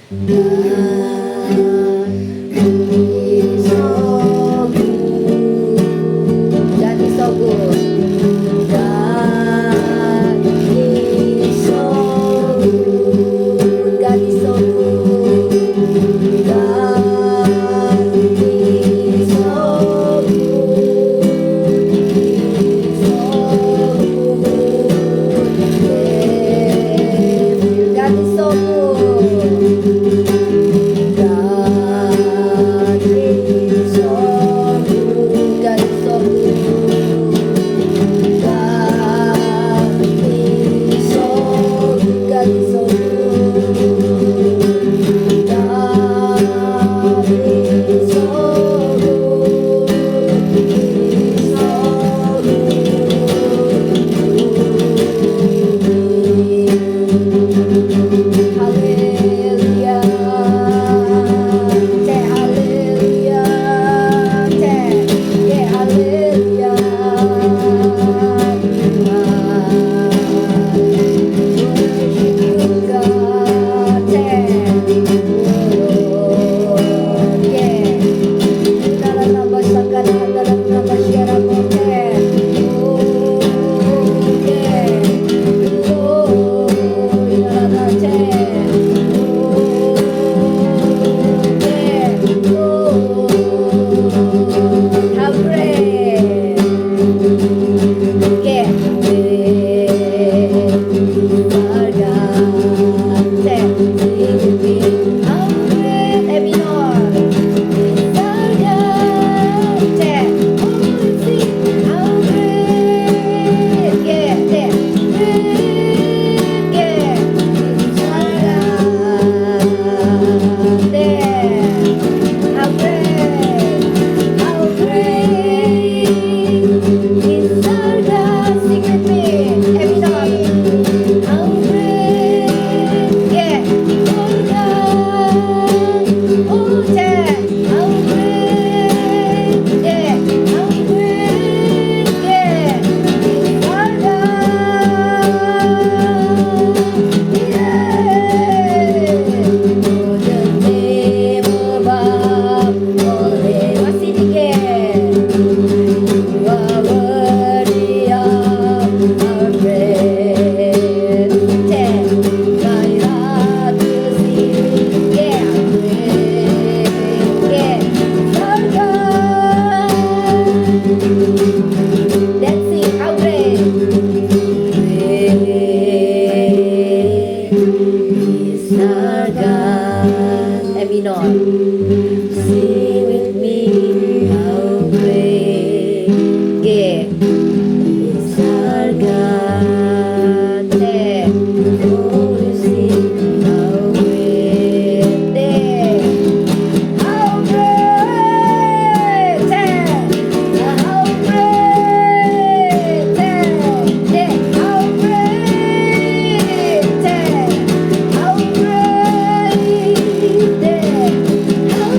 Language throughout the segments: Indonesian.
God is so good. God is so good. God is so good. God is so good. He's so good. Yeah. God is so good. God is so good. God is so good. God is so good. God is so good. God is so good. He's so good. Hallelujah. Say hallelujah. Say, yeah, hallelujah. Worship you, God. Say, oh, yeah. How great! Yeah. Our God, say, sing with me. How great, Evinor. Our God, say, oh, sing, how great. Yeah, say, great, yeah. Our God, there. How great, how great is our God. Sing with me, Evinor. How great, yeah, our God. Oh, yeah, how great, yeah, how great, yeah, is our God. Yeah. Oh, the name above all names. Masih dikit. You are worthy of our praise. My heart will sing, yeah, great, yeah, our God. Let's sing, how great, great is our God. E minor. Sing with me, how great, yeah, is our God. There. Oh, you sing, how great, there. How great, there. How great, there. There. How great, there. How great, there. How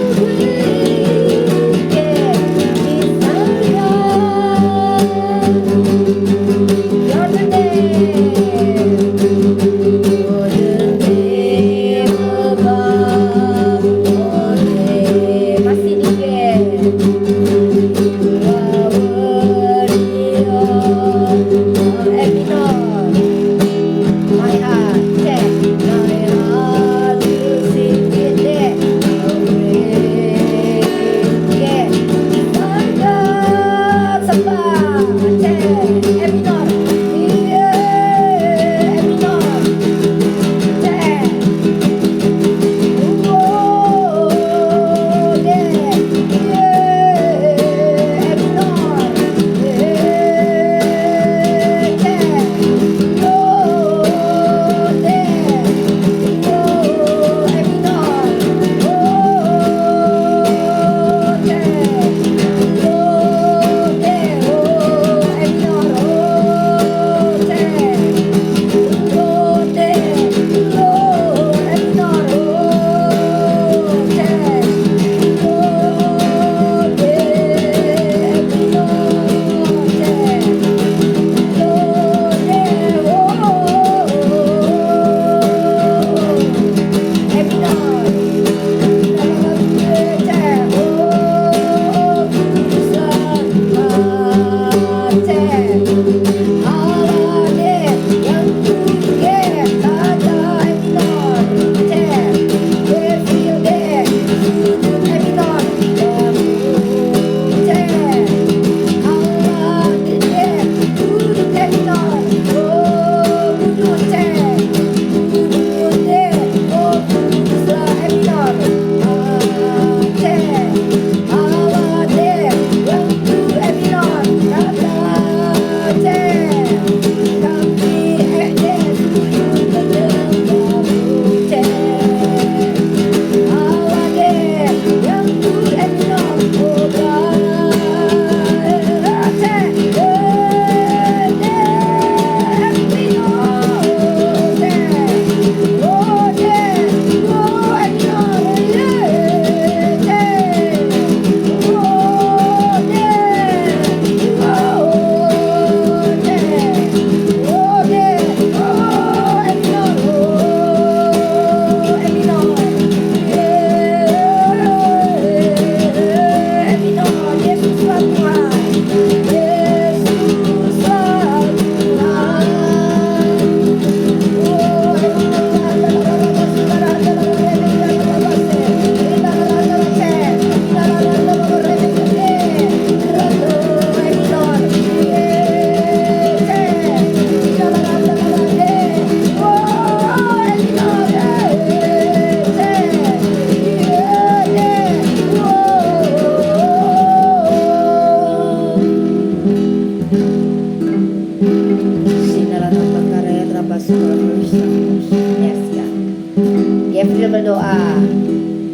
Gabriel berdoa.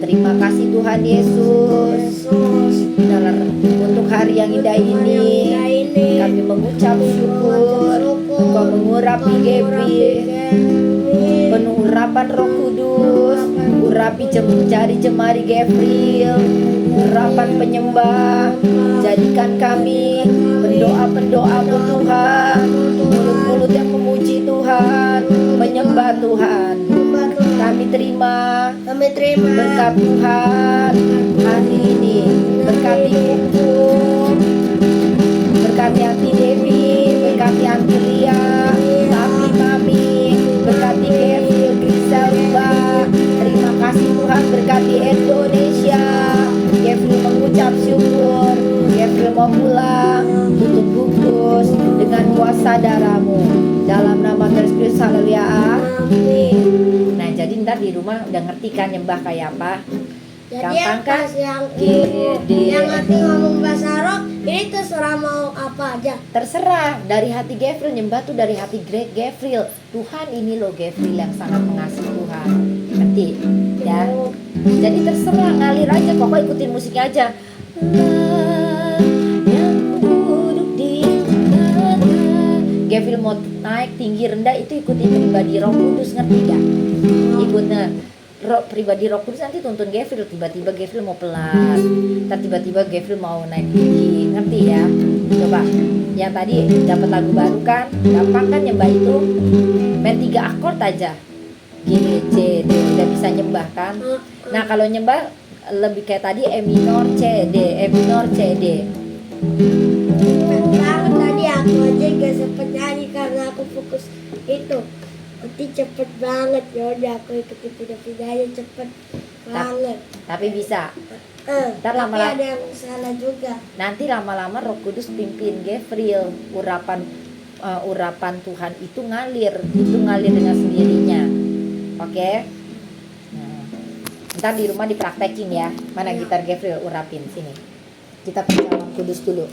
Terima kasih Tuhan Yesus untuk hari yang indah ini. Kami mengucap syukur Engkau mengurapi Gabriel, penuh urapan Roh Kudus, urapi jari-jemari Gabriel, urapan penyembah. Jadikan kami pendoa-pendoa-Mu Tuhan, mulut-mulut yang memuji Tuhan, menyembah Tuhan. Kami terima berkat Tuhan hari ini. Berkati Kuku, berkati Aunty Devi, berkati Aunty Lia, Papi Mami, berkati Gabriel, Griselda. Terima kasih Tuhan, berkati Indonesia. Gabriel mengucap syukur. Gabriel mau pulang, tutup bungkus dengan kuasa darah-Mu. Dalam nama Kristus, haleluya. Amin. Nah, jadi ntar di rumah udah ngerti kan nyembah kayak apa? Jadi Gampang kan? yang ngerti ngomong bahasa roh, ini terserah mau apa aja. Terserah, dari hati Gabriel, nyembah tuh dari hati Gabriel. Tuhan ini loh Gabriel yang sangat mengasihi Tuhan. Ngerti? Ya. Jadi terserah, ngalir aja, pokoknya ikutin musiknya aja. Yang duduk di tengah. Gabriel mau naik tinggi rendah itu ikutin pribadi Roh Kudus, ngerti gak? Ikutnya pribadi Roh Kudus nanti tuntun Gabriel. Tiba-tiba Gabriel mau pelan, tiba-tiba Gabriel mau naik tinggi, ngerti ya? Coba, yang tadi dapat lagu baru kan, gampang kan nyembah itu, main 3 akord aja, G, C, D, udah bisa nyembah kan? Nah kalau nyembah lebih kayak tadi E minor, C, D, E minor, C, D. Banget tadi aku aja gak sempet nyanyi karena aku fokus itu. Nanti cepet banget, yaudah aku ikutin pindah-pindahnya cepet banget. Tapi bisa. Ntar Tapi lama-lama ada yang salah juga. nanti lama-lama Roh Kudus pimpin Gabriel, urapan Tuhan itu ngalir dengan sendirinya. Oke? Nah, ntar di rumah dipraktekin ya. Mana gitar Gabriel urapin sini. Kita percaya Roh Kudus dulu.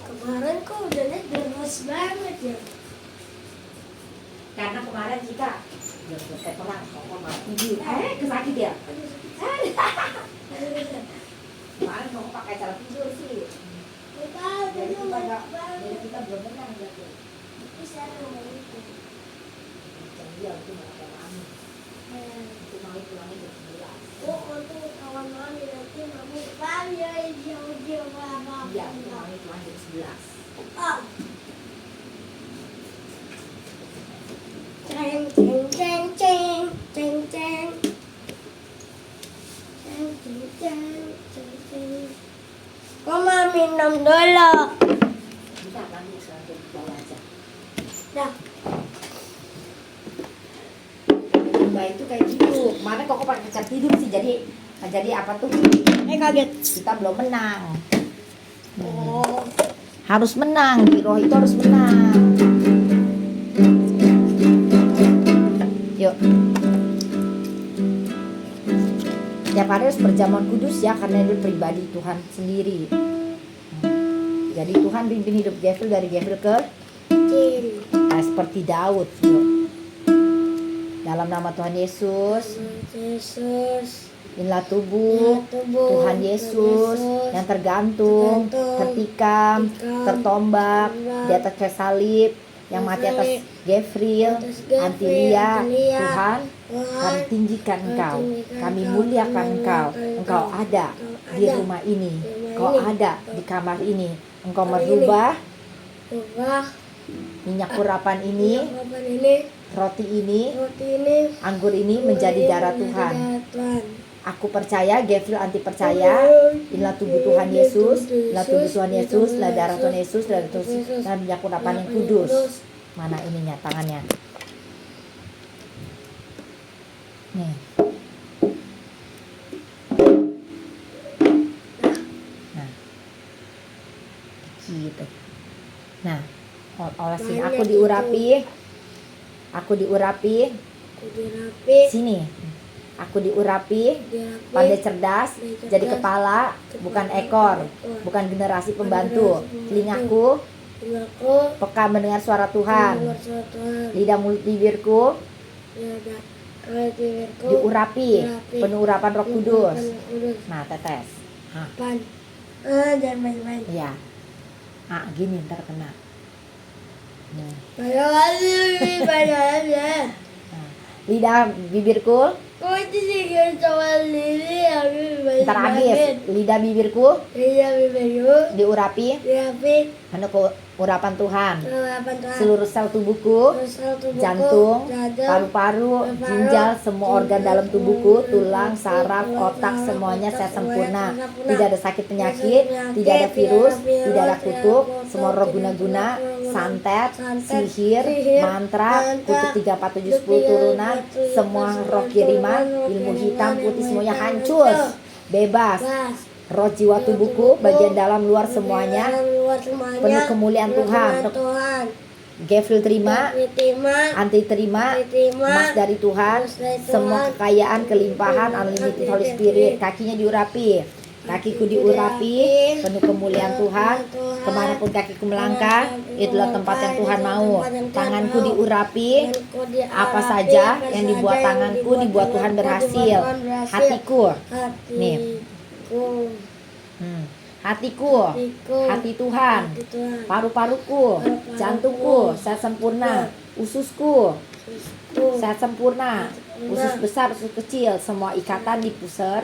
Kemarin kok udah liat gemes banget ya. Karena kemarin kita kayak perang, tidur. Kesakit ya? Kemarin kamu pakai cara tidur sih. Jadi kita belum menang gitu. Bisa ngomong itu. Dia itu pakai mami. Itu mami pulangnya jam 11. Oh, untuk kawan mami nanti mami panggil jauh-jauh mama. Iya, itu mami pulang jam 11. Oh. Ceng ceng ceng ceng ceng ceng ceng ceng ceng ceng ceng. Kok mau minum dulu? Bisa nanti selanjutnya bawa aja. Dah. Mbak itu kayak gitu. Kemarin kok pakai cara tidur sih, jadi apa tuh? Kaget. Kita belum menang. Oh. Harus menang, di roh itu harus menang. Yuk. Tiap hari harus berjamuan kudus ya, karena dia pribadi Tuhan sendiri. Jadi Tuhan pimpin hidup Gabriel dari Gabriel ke seperti Daud. Yuk. Dalam nama Tuhan Yesus. Inilah tubuh Tuhan Yesus yang tergantung, tertikam, tertombak di atas kayu salib, yang mati atas Gabriel, Aunty Lia. Tuhan, kami tinggikan Engkau, kami muliakan Engkau. Engkau ada di rumah ini, Engkau ada di kamar ini. Engkau merubah minyak urapan ini, roti ini, anggur ini menjadi darah Tuhan. Aku percaya, Gabriel anti percaya. Inilah tubuh Tuhan Yesus, inilah tubuh Tuhan Yesus, inilah darah Tuhan Yesus, darah Tuhan Yesus, dan minyak urapan yang kudus. Mana ininya, tangannya? Nih. Nah. Gitu. Nah, olesin aku diurapi. Aku diurapi. Sini. Aku diurapi, pandai cerdas, jadi kepala, bukan ekor, bukan generasi pembantu. Telingaku peka mendengar suara Tuhan. Lidah mulut bibirku Ya udah. Kalau bibirku. Diurapi. Penuh urapan Roh Kudus. Kudus. Nah, tetes. Hah. Pan. Jangan main-main. Iya. Ah, gini ntar kena. Nih. Padahal Nah, lidah bibirku. kok itu sih kan sama Lili habis Ntar habis. Lidah bibirku Iya bibirku. diurapi. Diapi. Penuh urapan Tuhan. Apa tuh? Seluruh sel tubuhku, jantung, paru-paru, ginjal, semua organ dalam tubuhku, tulang, saraf, otak, semuanya saya sempurna. Tidak ada sakit penyakit, tidak ada virus, tidak ada kutuk, semua roh guna-guna, santet, sihir, mantra, kutuk 3, 4, 7, 10 turunan, semua roh kiriman, ilmu hitam, putih, semuanya hancur, bebas. Roh jiwa tubuhku, bagian dalam luar semuanya, penuh kemuliaan Tuhan. Gavril terima, Anti terima, emas dari Tuhan, semua kekayaan, kelimpahan, unlimited Holy Spirit. Kakinya diurapi, kakiku diurapi, penuh kemuliaan Tuhan. Kemanapun kakiku melangkah, itulah tempat yang Tuhan mau. Tanganku diurapi, apa saja yang dibuat tanganku dibuat Tuhan berhasil. Hatiku, nih. Hatiku, hati Tuhan, paru-paruku, jantungku, saya sempurna, ususku, saya sempurna, usus besar, usus kecil, semua ikatan dipusar,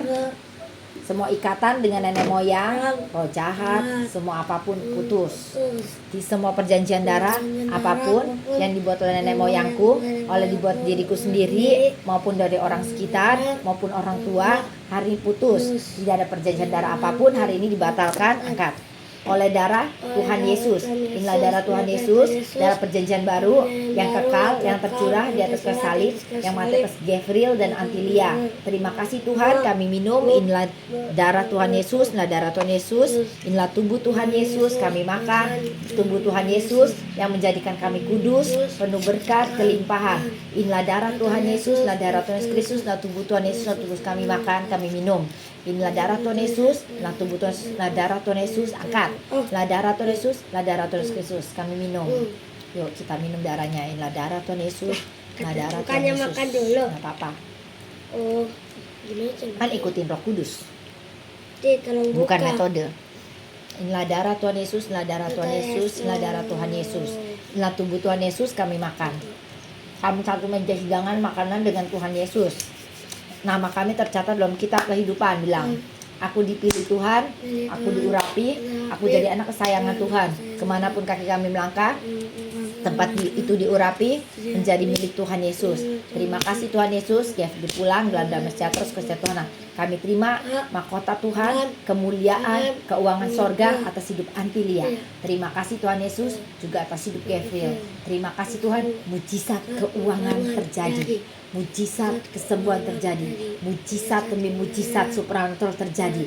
semua ikatan dengan nenek moyang, roh jahat, semua apapun putus. Di semua perjanjian darah, apapun yang dibuat oleh nenek moyangku, oleh dibuat diriku sendiri, maupun dari orang sekitar, maupun orang tua, hari ini putus. Tidak ada perjanjian darah apapun, hari ini dibatalkan, angkat. Oleh darah Tuhan Yesus. Inilah darah Tuhan Yesus, darah perjanjian baru yang kekal, yang tercurah di atas kayu salib, yang mati atas Gavril dan Antilia. Terima kasih Tuhan, kami minum. Inilah darah Tuhan Yesus, inilah darah Tuhan Yesus, inilah tubuh Tuhan Yesus, kami makan tubuh Tuhan Yesus yang menjadikan kami kudus, penuh berkat, kelimpahan. Inilah darah Tuhan Yesus, inilah darah Tuhan Yesus Kristus, inilah tubuh Tuhan Yesus, inilah tubuh kami makan, kami minum. Inilah darah Tuhan Yesus, inilah tubuh Tuhan Yesus, inilah darah Tuhan Yesus, angkat. Inilah darah Tuhan Yesus, inilah darah Tuhan Yesus Kristus, kami minum. Yuk kita minum darahnya. Inilah darah Tuhan Yesus, inilah darah Tuhan Bukannya Yesus. makan dulu. Nggak apa-apa. Oh, gimana cara? Kan ikutin Roh Kudus, Tolong buka. bukan metode. Inilah darah Tuhan Yesus, inilah darah Tuhan Yesus, inilah darah Tuhan Yesus, inilah tubuh Tuhan Yesus, kami makan. Kami satu meja hidangan makanan dengan Tuhan Yesus. Nama kami tercatat dalam kitab kehidupan, bilang, aku dipilih Tuhan, aku diurapi, aku jadi anak kesayangan Tuhan. Kemanapun kaki kami melangkah, tempat itu diurapi menjadi milik Tuhan Yesus. Terima kasih Tuhan Yesus, ya dipulang dalam damai sejahtera kesejahteraan. Kami terima mahkota Tuhan, kemuliaan, keuangan sorga atas hidup Antilia. Terima kasih Tuhan Yesus juga atas hidup Gavril. Terima kasih Tuhan, mujizat keuangan terjadi, mujizat kesembuhan terjadi, mujizat demi mujizat supernatural terjadi.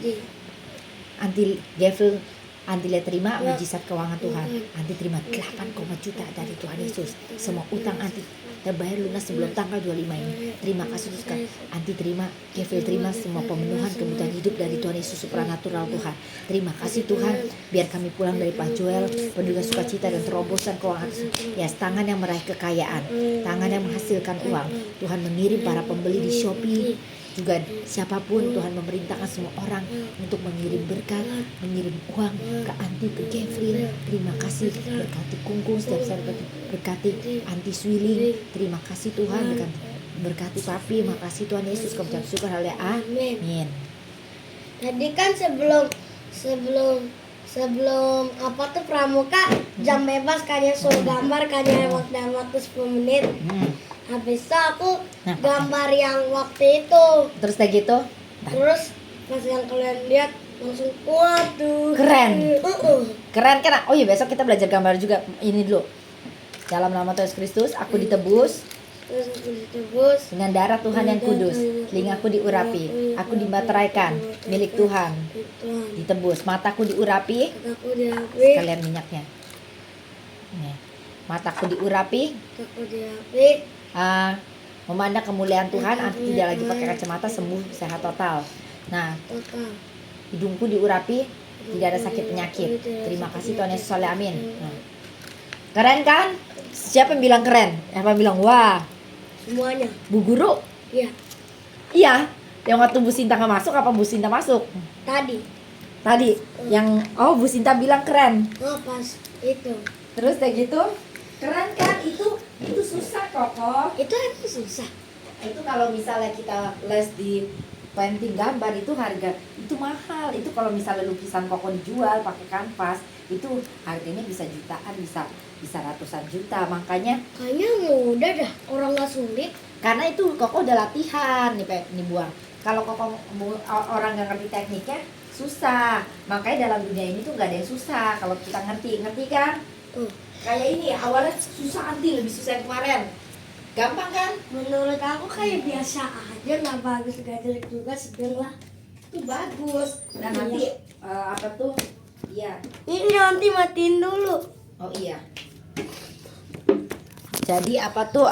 Gavril, Antilia terima mujizat keuangan Tuhan. Anti terima 8, juta dari Tuhan Yesus. Semua utang Anti terbayar lunas sebelum tanggal 25 ini. Terima kasih Tuhan. Anti terima, Gavril terima semua pemenuhan kebutuhan hidup dari Tuhan Yesus supranatural Tuhan. Terima kasih Tuhan. Biar kami pulang dari Pak Joel penuh dengan sukacita dan terobosan keuangan. Ya, tangan yang meraih kekayaan, tangan yang menghasilkan uang. Tuhan mengirim para pembeli di Shopee. Juga siapapun Tuhan memerintahkan semua orang untuk mengirim berkat, mengirim uang ke Anti, ke Gavril. Terima kasih, berkati Kungkung setiap saat, berkati Anti Swiling. Terima kasih Tuhan, berkati Papi. Makasih Tuhan Yesus, kami ucap syukur, haleluya, amin. Tadi kan sebelum apa tuh pramuka jam bebas kayaknya suruh gambar kayaknya waktu 10 menit. Habis itu aku gambar yang waktu itu. Terus kayak gitu. Terus pas yang kalian lihat langsung waduh. Keren. Keren kan? Oh iya, besok kita belajar gambar juga. Ini dulu. Dalam nama Tuhan Yesus Kristus, aku ditebus. Terus aku ditebus Dengan darah Tuhan yang kudus. Telingaku diurapi. Aku dimateraikan. Milik Tuhan. Ditebus. Mataku diurapi. Aku diapi. Sekalian minyaknya. Nih. Mataku diurapi. Aku diapi. Memandang kemuliaan Tuhan. Anti tidak lagi pakai kacamata, sembuh, sehat total. Nah, hidungku diurapi, tidak ada sakit penyakit. Terima kasih Tuhan Yesus, amin. Nah. Keren kan? Siapa yang bilang keren? Siapa yang bilang wah? semuanya. Bu Guru? Iya, Iya. Yang waktu Bu Sinta nggak masuk apa Bu Sinta masuk? tadi. Tadi yang Bu Sinta bilang keren. Oh, pas itu. Terus kayak gitu keren kan? Itu susah Koko. Itu harus susah. Itu kalau misalnya kita les di painting gambar itu harga itu mahal. Itu kalau misalnya lukisan Koko dijual pakai kanvas itu harganya bisa jutaan, bisa ratusan juta. Makanya Kayaknya mudah dah, orang nggak sulit. karena itu Koko udah latihan nih buang. Kalau Koko orang nggak ngerti tekniknya susah. Makanya dalam dunia ini tuh nggak ada yang susah kalau kita ngerti kan? Kayak ini awalnya susah, lebih susah yang kemarin. Gampang kan? Menurut aku kayak biasa aja, nggak bagus, nggak jelek juga, sedang lah. Itu bagus. Nah nanti apa tuh? Iya. Ini nanti matiin dulu. Oh iya. Jadi apa tuh?